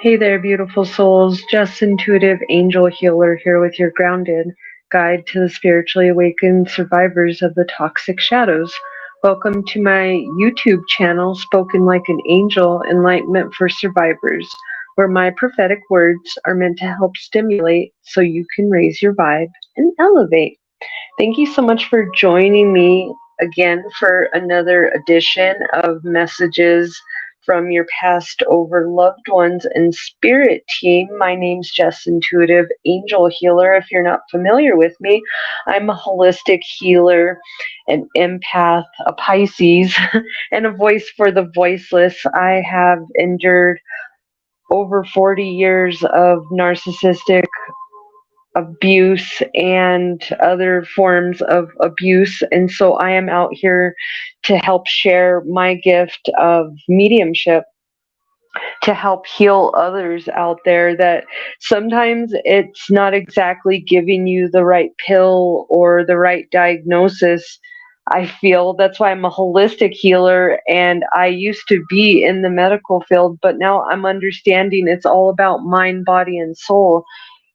Hey there, beautiful souls. Just Intuitive Angel Healer here with your grounded guide to the spiritually awakened survivors of the toxic shadows. Welcome to my YouTube channel, Spoken Like an Angel Enlightenment for Survivors, where my prophetic words are meant to help stimulate so you can raise your vibe and elevate. Thank you so much for joining me again for another edition of Messages from Your Past Over Loved Ones and Spirit Team. My name's Jess Intuitive Angel Healer. If you're not familiar with me, I'm a holistic healer, an empath, a Pisces, and a voice for the voiceless. I have endured over 40 years of narcissistic abuse and other forms of abuse. And so I am out here to help share my gift of mediumship to help heal others out there that sometimes it's not exactly giving you the right pill or the right diagnosis. I feel that's why I'm a holistic healer, and I used to be in the medical field, but now I'm understanding it's all about mind, body, and soul.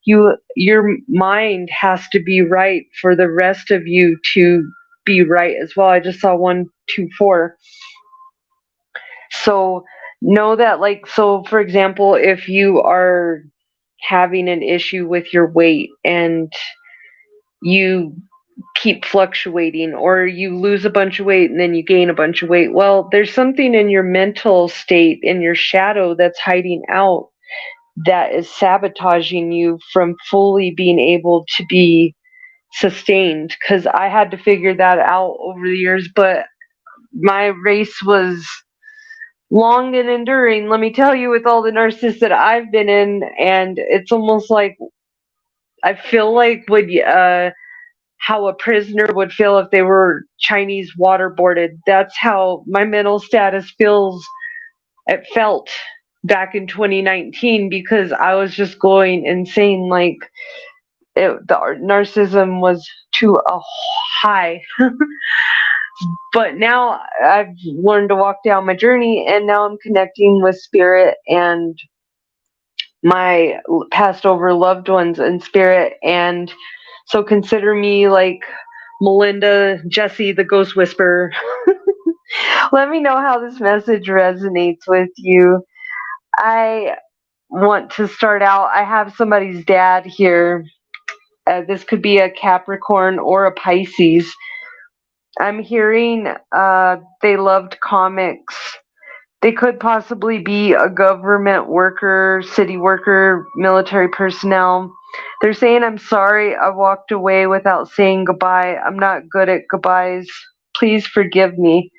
Your mind has to be right for the rest of you to be right as well. I just saw 124. So know that, like, so for example, if you are having an issue with your weight and you keep fluctuating, or you lose a bunch of weight and then you gain a bunch of weight, well, there's something in your mental state, in your shadow, that's hiding out, that is sabotaging you from fully being able to be sustained. Because I had to figure that out over the years, but my race was long and enduring, let me tell you, with all the narcissists that I've been in. And it's almost like I feel like how a prisoner would feel if they were Chinese waterboarded. That's how my mental status feels. It felt back in 2019, because I was just going insane. Like, the narcissism was to a high. But now I've learned to walk down my journey, and now I'm connecting with spirit and my past over loved ones in spirit. And so consider me like Melinda, Jesse, the ghost whisperer. Let me know how this message resonates with you. I want to start out, I have somebody's dad here. This could be a Capricorn or a Pisces. I'm hearing they loved comics. They could possibly be a government worker, city worker, military personnel. They're saying, I'm sorry I walked away without saying goodbye. I'm not good at goodbyes. Please forgive me.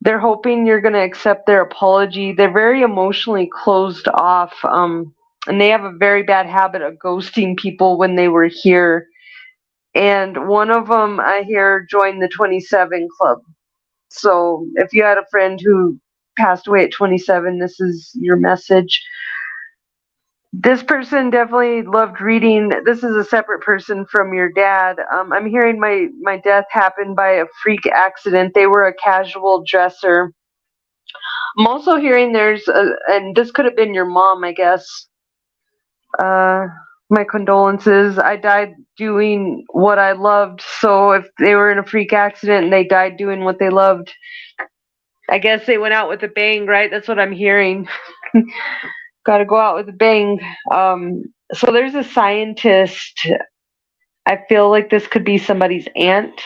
They're hoping you're going to accept their apology. They're very emotionally closed off, and they have a very bad habit of ghosting people when they were here. And one of them, I hear, joined the 27 Club. So if you had a friend who passed away at 27, this is your message. This person definitely loved reading. This is a separate person from your dad. I'm hearing my death happened by a freak accident. They were a casual dresser. I'm also hearing and this could have been your mom, I guess. My condolences. I died doing what I loved. So if they were in a freak accident and they died doing what they loved, I guess they went out with a bang, right? That's what I'm hearing. Got to go out with a bang. So there's a scientist. I feel like this could be somebody's aunt,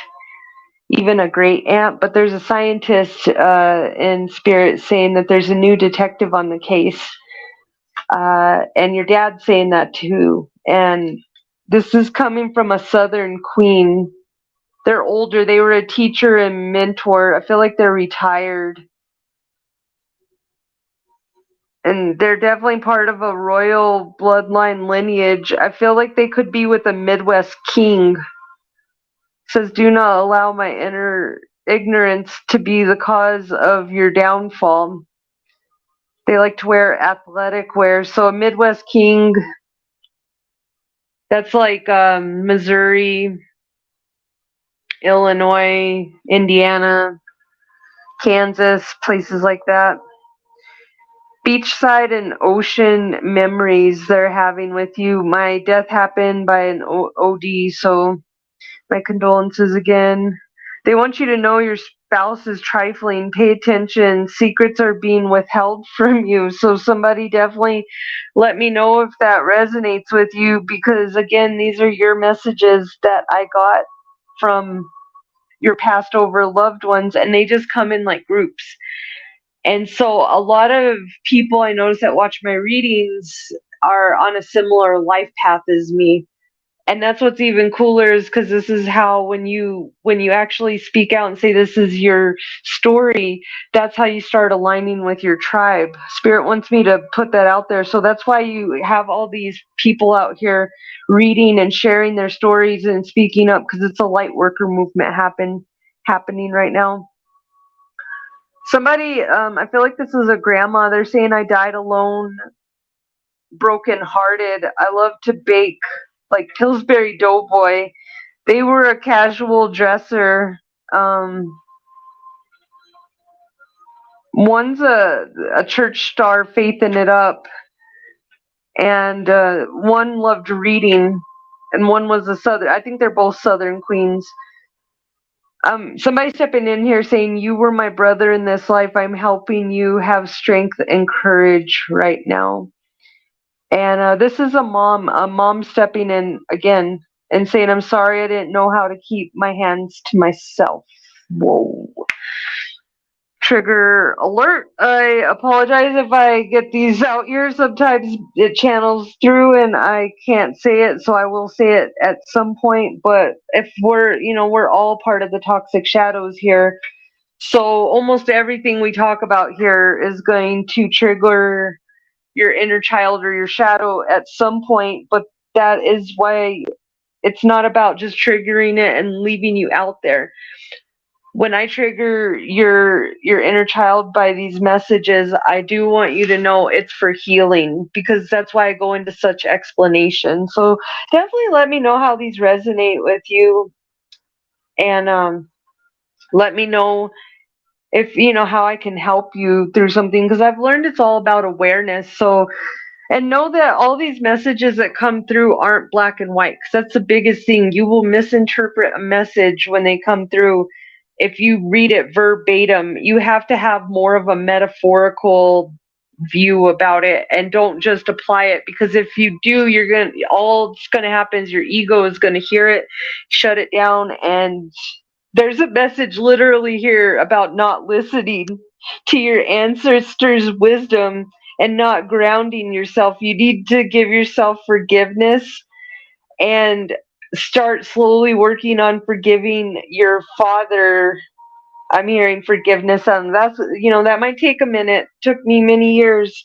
even a great aunt, but there's a scientist in spirit saying that there's a new detective on the case. And your dad's saying that too. And this is coming from a Southern queen. They're older. They were a teacher and mentor. I feel like they're retired. And they're definitely part of a royal bloodline lineage. I feel like they could be with a Midwest king. It says, do not allow my inner ignorance to be the cause of your downfall. They like to wear athletic wear. So a Midwest king, that's like Missouri, Illinois, Indiana, Kansas, places like that. beachside and ocean memories they're having with you. My death happened by an OD, so my condolences again. They want you to know your spouse is trifling. Pay attention. Secrets are being withheld from you. So somebody definitely let me know if that resonates with you, because again, these are your messages that I got from your passed over loved ones, and they just come in like groups. And so a lot of people I notice that watch my readings are on a similar life path as me. And that's what's even cooler, is because this is how when you actually speak out and say this is your story, that's how you start aligning with your tribe. Spirit wants me to put that out there. So that's why you have all these people out here reading and sharing their stories and speaking up, because it's a light worker movement happening right now. Somebody, I feel like this is a grandma. They're saying, I died alone, broken hearted. I love to bake, like Pillsbury Doughboy. They were a casual dresser. One's a church star, faithing it up, and one loved reading, and one was a southern. I think they're both southern queens. Somebody stepping in here saying, you were my brother in this life. I'm helping you have strength and courage right now. And this is a mom stepping in again and saying, I'm sorry, I didn't know how to keep my hands to myself. Whoa. Trigger alert. I apologize if I get these out here. Sometimes it channels through and I can't say it, so I will say it at some point. But if we're all part of the toxic shadows here. So almost everything we talk about here is going to trigger your inner child or your shadow at some point. But that is why it's not about just triggering it and leaving you out there. When I trigger your inner child by these messages, I do want you to know it's for healing, because that's why I go into such explanation. So definitely let me know how these resonate with you, and let me know if how I can help you through something, because I've learned it's all about awareness. So, and know that all these messages that come through aren't black and white, because that's the biggest thing. You will misinterpret a message when they come through. If you read it verbatim, you have to have more of a metaphorical view about it, and don't just apply it, because if you do, all it's gonna happen is your ego is gonna hear it, shut it down. And there's a message literally here about not listening to your ancestors' wisdom and not grounding yourself. You need to give yourself forgiveness and start slowly working on forgiving your father. I'm hearing forgiveness, and that might take a minute. Took me many years,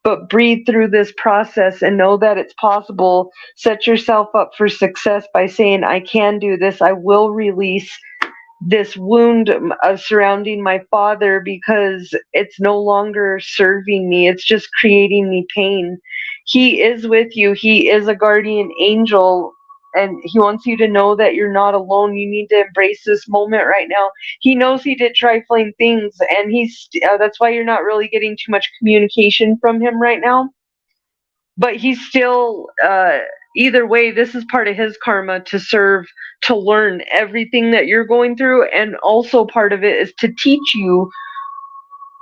but breathe through this process and know that it's possible. Set yourself up for success by saying, I can do this. I will release this wound surrounding my father, because it's no longer serving me. It's just creating me pain. He is with you. He is a guardian angel, and he wants you to know that you're not alone. You need to embrace this moment right now. He knows he did trifling things, and that's why you're not really getting too much communication from him right now. But he's still, either way, this is part of his karma to serve, to learn everything that you're going through. And also part of it is to teach you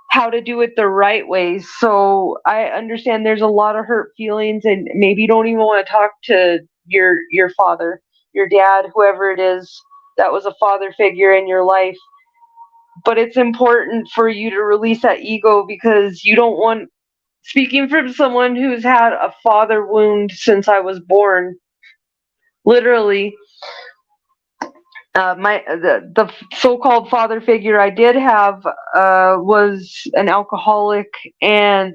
how to do it the right way. So I understand there's a lot of hurt feelings, and maybe you don't even want to talk to your father, your dad, whoever it is that was a father figure in your life. But it's important for you to release that ego, because you don't want, speaking from someone who's had a father wound since I was born, literally, the so-called father figure I did have was an alcoholic and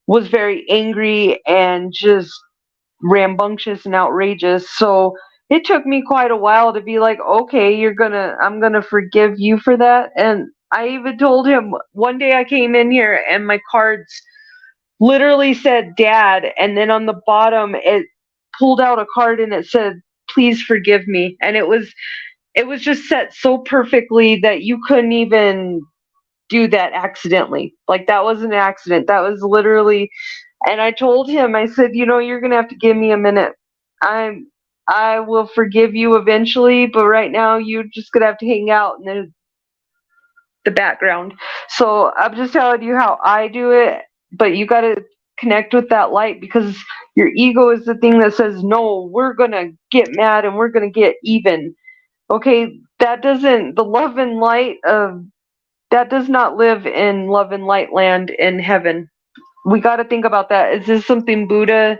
was very angry and just rambunctious and outrageous. So it took me quite a while to be like, okay, I'm gonna forgive you for that. And I even told him one day I came in here and my cards literally said dad, and then on the bottom it pulled out a card and it said, please forgive me. And it was just set so perfectly that you couldn't even do that accidentally. Like, that wasn't an accident. That was literally, and I told him, I said, you know, you're going to have to give me a minute. I will forgive you eventually, but right now you're just going to have to hang out in the background. So I'm just telling you how I do it, but you got to connect with that light, because your ego is the thing that says, no, we're going to get mad and we're going to get even. Okay, the love and light of that does not live in love and light land in heaven. We got to think about that. Is this something Buddha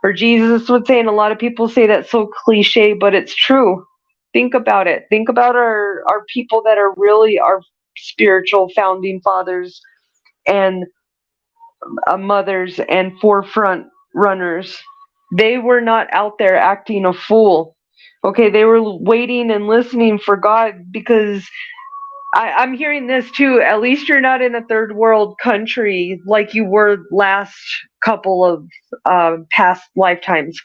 or Jesus would say? And a lot of people say that's so cliche, but it's true. Think about it. Think about our people that are really our spiritual founding fathers and mothers and forefront runners. They were not out there acting a fool. Okay, they were waiting and listening for God, because I'm hearing this too. At least you're not in a third world country like you were last couple of past lifetimes,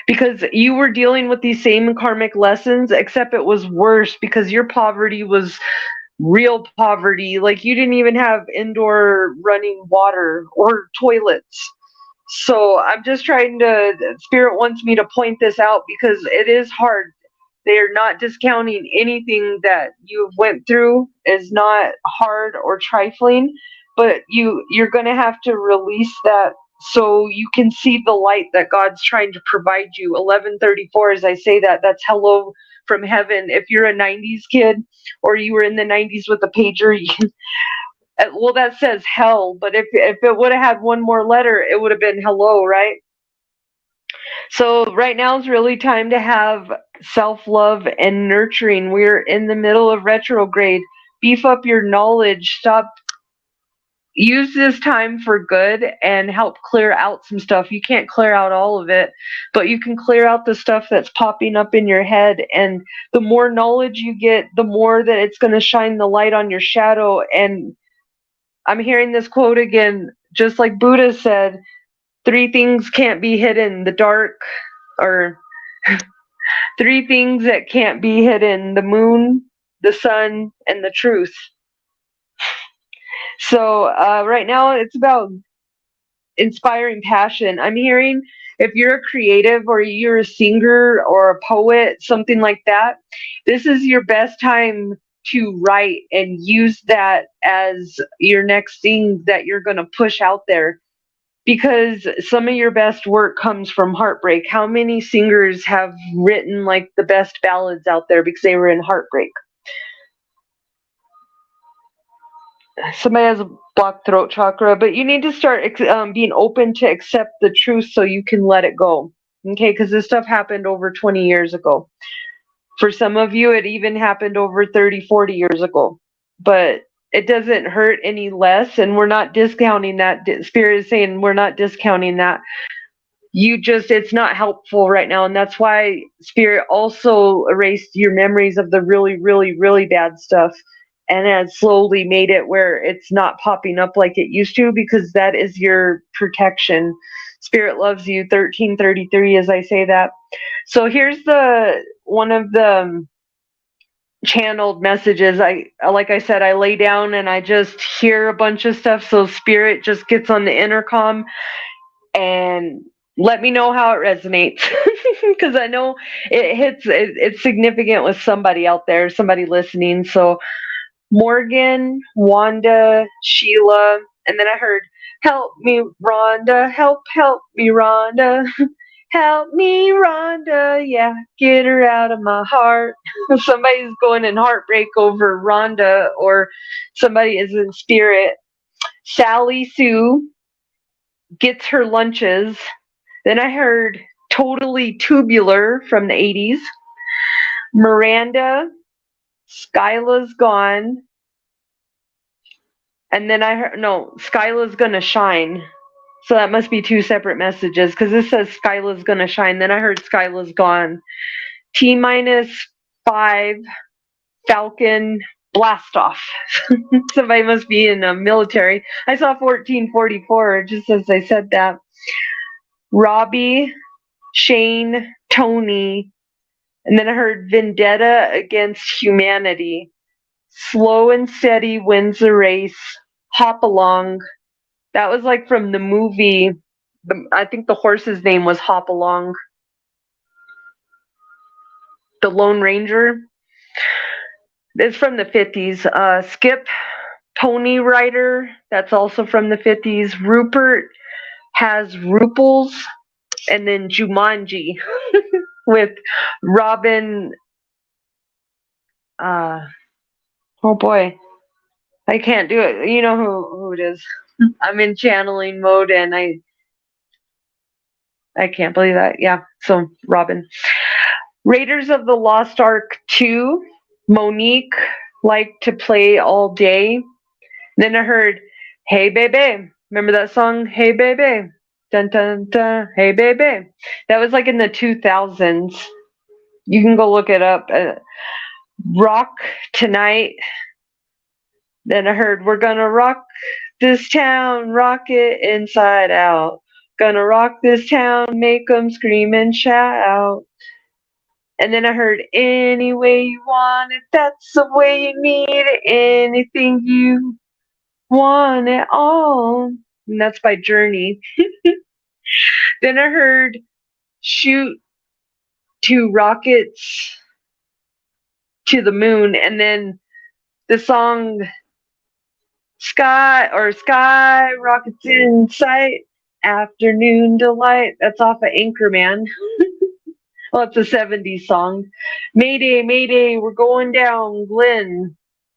because you were dealing with these same karmic lessons, except it was worse because your poverty was real poverty. Like, you didn't even have indoor running water or toilets. So I'm just trying to, Spirit wants me to point this out because it is hard. They're not discounting anything that you went through is not hard or trifling, but you're going to have to release that so you can see the light that God's trying to provide you. 1134, as I say that, that's hello from heaven. If you're a 90s kid or you were in the 90s with a pager, you can, well, that says hell, but if it would have had one more letter, it would have been hello, right? So right now is really time to have self-love and nurturing. We're in the middle of retrograde. Beef up your knowledge. Use this time for good and help clear out some stuff. You can't clear out all of it, but you can clear out the stuff that's popping up in your head. And the more knowledge you get, the more that it's going to shine the light on your shadow. And I'm hearing this quote again, just like Buddha said, 3 things can't be hidden: the dark, or 3 things that can't be hidden: the moon, the sun, and the truth. So right now it's about inspiring passion. I'm hearing, if you're a creative or you're a singer or a poet, something like that, this is your best time to write and use that as your next thing that you're going to push out there. Because some of your best work comes from heartbreak. How many singers have written like the best ballads out there because they were in heartbreak? Somebody has a blocked throat chakra, but you need to start being open to accept the truth so you can let it go. Okay, because this stuff happened over 20 years ago. For some of you, it even happened over 30, 40 years ago. But it doesn't hurt any less, and we're not discounting that. Spirit is saying we're not discounting that. It's not helpful right now, and that's why Spirit also erased your memories of the really, really, really bad stuff, and has slowly made it where it's not popping up like it used to, because that is your protection. Spirit loves you. 1333, as I say that. So here's one of the channeled messages. Like I said, I lay down and I just hear a bunch of stuff, so Spirit just gets on the intercom and let me know how it resonates, because I know it's significant with somebody out there, somebody listening. So Morgan, Wanda, Sheila, and then I heard, help me, Rhonda, help me, Rhonda. Help me, Rhonda, yeah, get her out of my heart. Somebody's going in heartbreak over Rhonda, or somebody is in spirit. Sally Sue gets her lunches. Then I heard Totally Tubular from the 80s. Miranda, Skyla's gone. And then I heard, no, Skyla's gonna shine. So that must be 2 separate messages, because this says Skyla's gonna shine. Then I heard Skyla's gone. T-5, Falcon, blast off. Somebody must be in the military. I saw 1444 just as I said that. Robbie, Shane, Tony, and then I heard Vendetta Against Humanity. Slow and steady wins the race. Hop along. That was like from the movie. I think the horse's name was Hop Along. The Lone Ranger. It's from the 50s. Skip, Pony Rider. That's also from the 50s. Rupert has Ruples. And then Jumanji with Robin. Oh boy. I can't do it. You know who it is. I'm in channeling mode and I can't believe that. Yeah. So Robin. Raiders of the Lost Ark 2. Monique liked to play all day. Then I heard, Hey Baby. Remember that song? Hey Baby. Dun dun dun. Hey Baby. That was like in the 2000s. You can go look it up. Rock Tonight. Then I heard, We're gonna rock this town, rock it inside out. Gonna rock this town, make 'em scream and shout. And then I heard, Any way you want it, that's the way you need it. Anything you want it all. And that's by Journey. Then I heard, Shoot 2 rockets to the moon. And then the song Sky Rockets in Sight, Afternoon Delight. That's off of Anchorman. Well, it's a 70s song. Mayday, Mayday, we're going down, Glenn.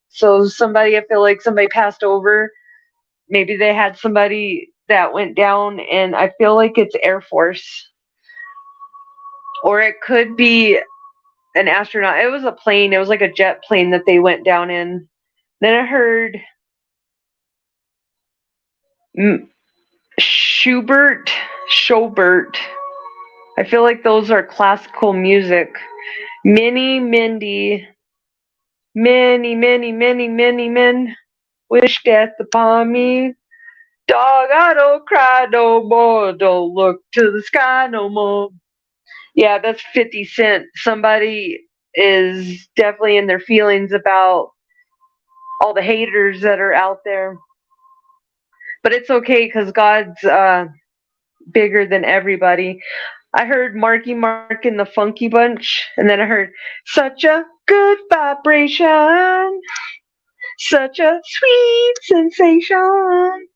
So I feel like somebody passed over. Maybe they had somebody that went down, and I feel like it's Air Force. Or it could be an astronaut. It was a plane. It was like a jet plane that they went down in. Then I heard Schubert. I feel like those are classical music. Minnie, Mindy. Many, many, many, many men wish death upon me. Dog, I don't cry no more. Don't look to the sky no more. Yeah, that's 50 Cent. Somebody is definitely in their feelings about all the haters that are out there. But it's okay because God's bigger than everybody. I heard Marky Mark in the Funky Bunch, and then I heard such a good vibration, such a sweet sensation.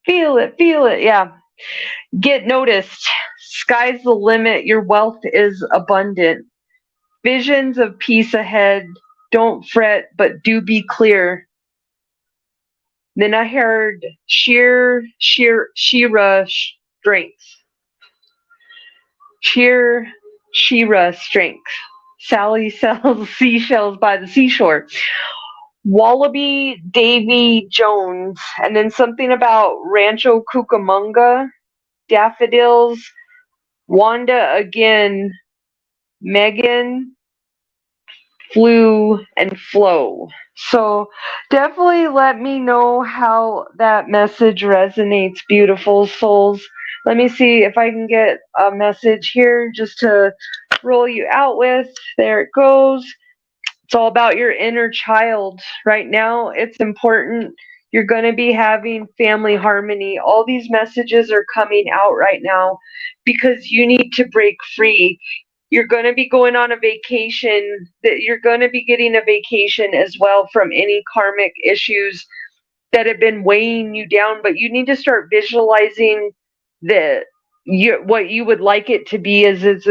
Feel it, yeah. Get noticed. Sky's the limit. Your wealth is abundant. Visions of peace ahead. Don't fret, but do be clear. Then I heard Shira strength. Shira strength. Sally sells seashells by the seashore. Wallaby Davy Jones. And then something about Rancho Cucamonga. Daffodils. Wanda again. Megan. Flew and flow. So definitely let me know how that message resonates, beautiful souls. Let me see if I can get a message here just to roll you out with. There it goes. It's all about your inner child. Right now, it's important. You're going to be having family harmony. All these messages are coming out right now because you need to break free. You're going to be going on a vacation. You're going to be getting a vacation as well from any karmic issues that have been weighing you down. But you need to start visualizing what you would like it to be as it's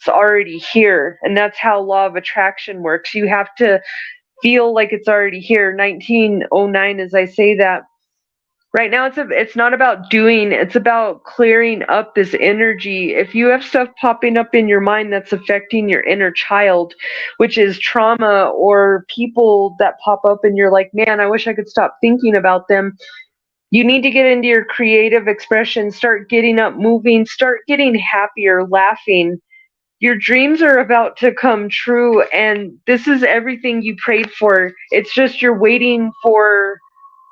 already here. And that's how law of attraction works. You have to feel like it's already here. 1909, as I say that. Right now, it's not about doing, it's about clearing up this energy. If you have stuff popping up in your mind that's affecting your inner child, which is trauma or people that pop up and you're like, man, I wish I could stop thinking about them. You need to get into your creative expression, start getting up, moving, start getting happier, laughing. Your dreams are about to come true, and this is everything you prayed for. It's just you're waiting for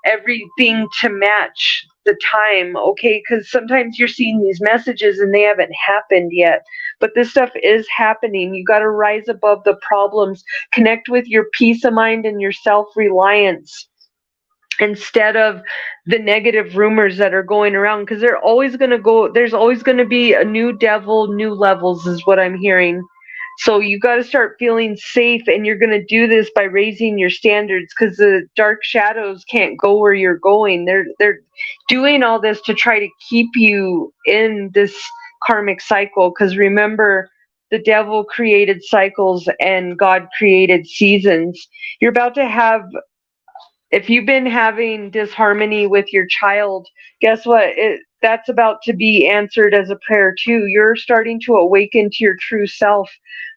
everything to match the time, okay? Because sometimes you're seeing these messages and they haven't happened yet. but this stuff is happening. You got to rise above the problems, connect with your peace of mind and your self-reliance instead of the negative rumors that are going around, because there's always going to be a new devil, new levels is what I'm hearing. So you got to start feeling safe, and you're going to do this by raising your standards, because the dark shadows can't go where you're going. They're doing all this to try to keep you in this karmic cycle, because remember, the devil created cycles and God created seasons. You're about to have, if you've been having disharmony with your child, guess what? That's about to be answered as a prayer too. You're starting to awaken to your true self,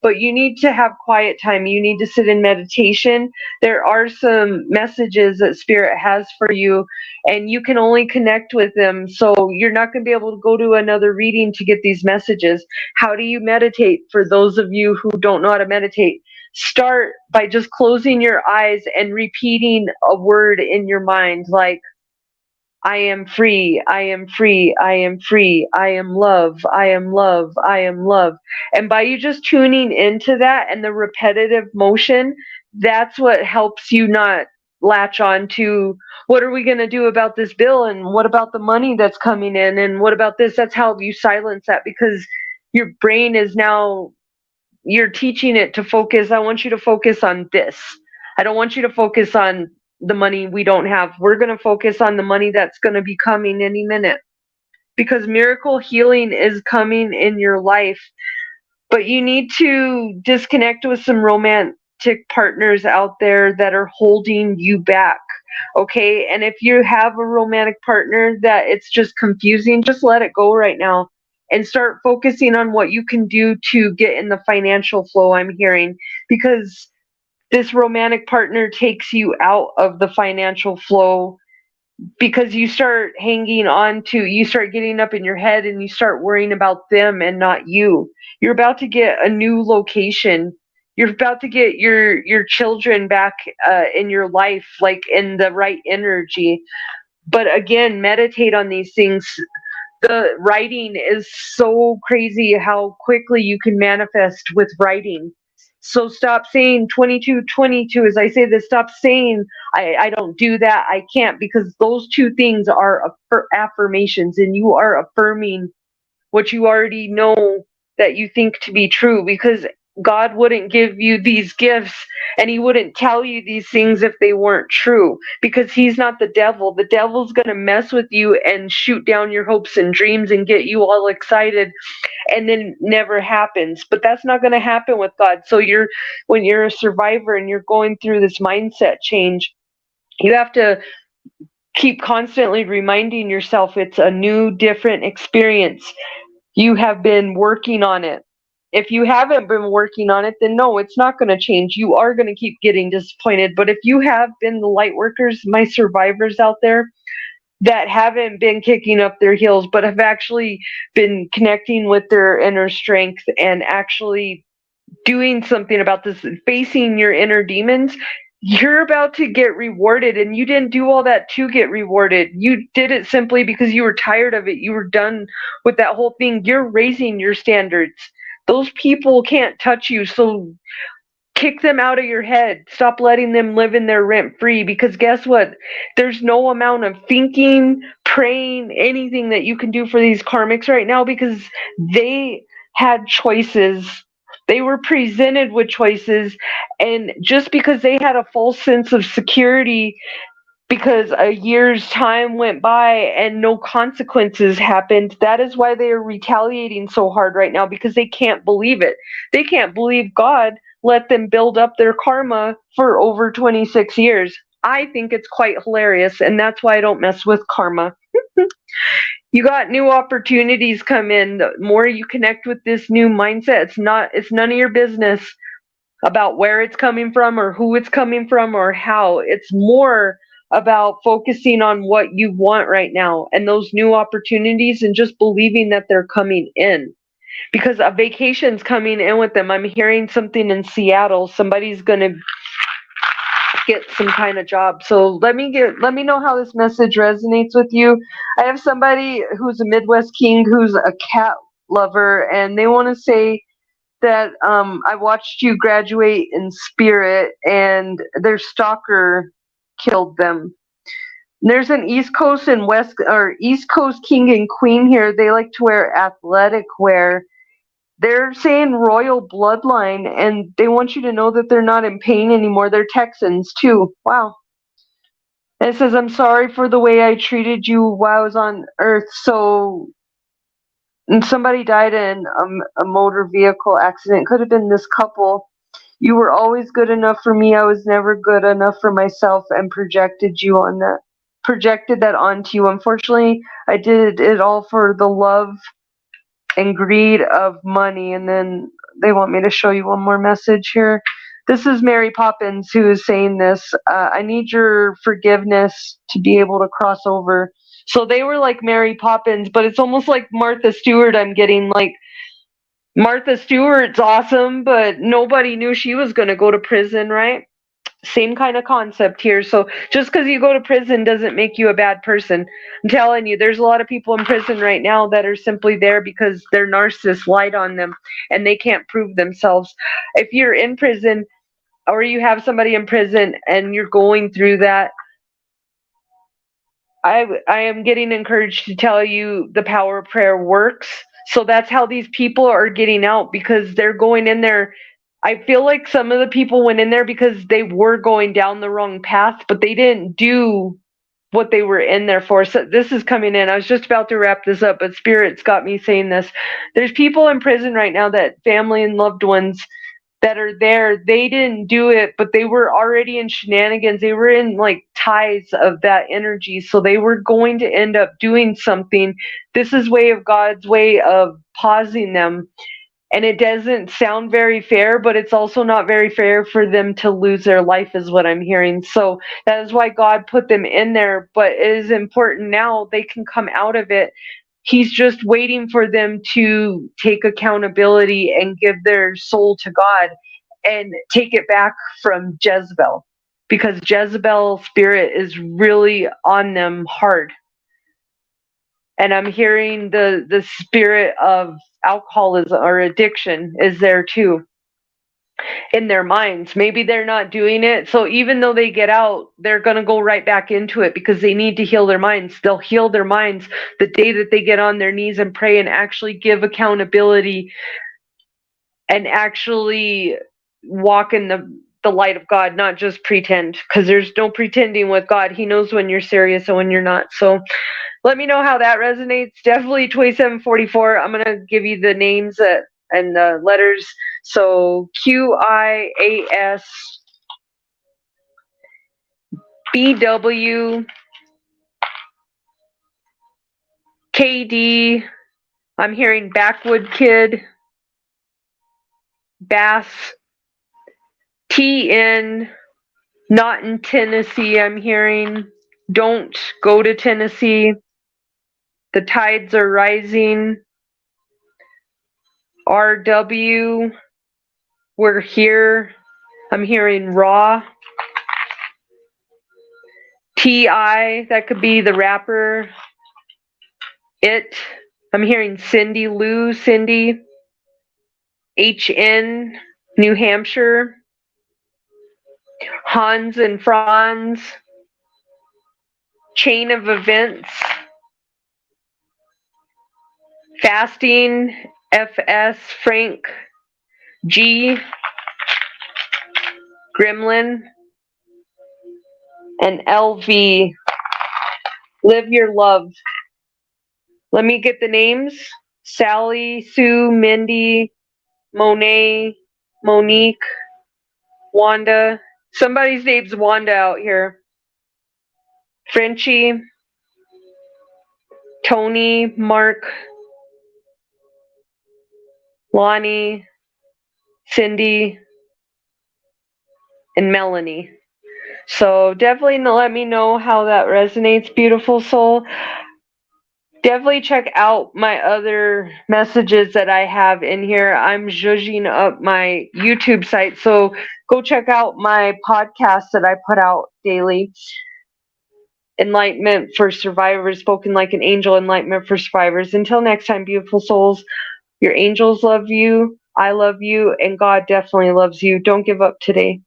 but you need to have quiet time. You need to sit in meditation. There are some messages that Spirit has for you, and you can only connect with them. So you're not going to be able to go to another reading to get these messages. How do you meditate? For those of you who don't know how to meditate, start by just closing your eyes and repeating a word in your mind, like, I am free, I am free, I am free, I am love, I am love, I am love. And by you just tuning into that and the repetitive motion, that's what helps you not latch on to, what are we going to do about this bill, and what about the money that's coming in, and what about this? That's how you silence that, because your brain is now, you're teaching it to focus. I want you to focus on this. I don't want you to focus on the money we don't have. We're going to focus on the money that's going to be coming any minute, because miracle healing is coming in your life. But you need to disconnect with some romantic partners out there that are holding you back. Okay. And if you have a romantic partner that it's just confusing, just let it go right now and start focusing on what you can do to get in the financial flow, I'm hearing, because this romantic partner takes you out of the financial flow, because you start hanging on to, you start getting up in your head and you start worrying about them and not you. You're about to get a new location. You're about to get your children back in your life, like in the right energy. But again, meditate on these things. The writing is so crazy how quickly you can manifest with writing. So stop saying 2222. As I say this, stop saying I don't do that, I can't, because those two things are affirmations, and you are affirming what you already know that you think to be true, because God wouldn't give you these gifts and he wouldn't tell you these things if they weren't true, because he's not the devil. The devil's going to mess with you and shoot down your hopes and dreams and get you all excited, and then never happens. But that's not going to happen with God. So when you're a survivor and you're going through this mindset change, you have to keep constantly reminding yourself it's a new, different experience. You have been working on it. If you haven't been working on it, then no, it's not going to change. You are going to keep getting disappointed. But if you have been the light workers, my survivors out there that haven't been kicking up their heels, but have actually been connecting with their inner strength and actually doing something about this, facing your inner demons, you're about to get rewarded. And you didn't do all that to get rewarded. You did it simply because you were tired of it. You were done with that whole thing. You're raising your standards. Those people can't touch you. So kick them out of your head. Stop letting them live in their rent free, because guess what? There's no amount of thinking, praying, anything that you can do for these karmics right now, because they had choices. They were presented with choices, and just because they had a false sense of security, because a year's time went by and no consequences happened, that is why they are retaliating so hard right now, because they can't believe it. They can't believe God let them build up their karma for over 26 years. I think it's quite hilarious, and that's why I don't mess with karma. You got new opportunities come in. The more you connect with this new mindset, it's none of your business about where it's coming from or who it's coming from or how. It's more about focusing on what you want right now and those new opportunities, and just believing that they're coming in, because a vacation's coming in with them. I'm hearing something in Seattle. Somebody's going to get some kind of job. So let me know how this message resonates with you. I have somebody who's a Midwest King, who's a cat lover, and they want to say that I watched you graduate in spirit, and their stalker killed them. There's an East Coast and East Coast king and queen here. They like to wear athletic wear. They're saying royal bloodline, and they want you to know that they're not in pain anymore. They're Texans too. Wow. And it says, I'm sorry for the way I treated you while I was on Earth. So, and somebody died in a motor vehicle accident. Could have been this couple. You were always good enough for me. I was never good enough for myself, and projected that onto you. Unfortunately, I did it all for the love and greed of money. And then they want me to show you one more message here. This is Mary Poppins who is saying this. I need your forgiveness to be able to cross over. So they were like Mary Poppins, but it's almost like Martha Stewart. I'm getting like Martha Stewart's awesome, but nobody knew she was going to go to prison, right? Same kind of concept here. So just because you go to prison doesn't make you a bad person. I'm telling you, there's a lot of people in prison right now that are simply there because their narcissist lied on them and they can't prove themselves. If you're in prison or you have somebody in prison and you're going through that, I am getting encouraged to tell you the power of prayer works. So that's how these people are getting out, because they're going in there. I feel like some of the people went in there because they were going down the wrong path, but they didn't do what they were in there for. So this is coming in. I was just about to wrap this up, but Spirit's got me saying this. There's people in prison right now that family and loved ones that are there, they didn't do it, but they were already in shenanigans. They were in like ties of that energy. So they were going to end up doing something. This is God's way of pausing them. And it doesn't sound very fair, but it's also not very fair for them to lose their life, is what I'm hearing. So that is why God put them in there. But it is important now they can come out of it. He's just waiting for them to take accountability and give their soul to God and take it back from Jezebel, because Jezebel's spirit is really on them hard. And I'm hearing the spirit of alcoholism or addiction is there too in their minds. Maybe they're not doing it. So even though they get out, they're going to go right back into it because they need to heal their minds. They'll heal their minds the day that they get on their knees and pray and actually give accountability and actually walk in the light of God, not just pretend, because there's no pretending with God. He knows when you're serious and when you're not. So let me know how that resonates. Definitely 2744. I'm going to give you the names and the letters. So QIAS BW KD. I'm hearing Backwood Kid, Bass, TN, not in Tennessee. I'm hearing don't go to Tennessee. The tides are rising. RW, we're here. I'm hearing raw. TI, that could be the rapper. It, I'm hearing Cindy Lou, Cindy. HN, New Hampshire. Hans and Franz. Chain of events. Fasting, FS, Frank. G, Gremlin. And LV, live your love. Let me get the names. Sally, Sue, Mindy, Monet, Monique, Wanda. Somebody's name's Wanda out here. Frenchie, Tony, Mark, Lonnie, Cindy, and Melanie. So definitely let me know how that resonates, beautiful soul. Definitely check out my other messages that I have in here. I'm zhuzhing up my YouTube site, so go check out my podcast that I put out daily. Enlightenment for Survivors, spoken like an angel, enlightenment for survivors. Until next time, beautiful souls, Your angels love you. I love you. And God definitely loves you. Don't give up today.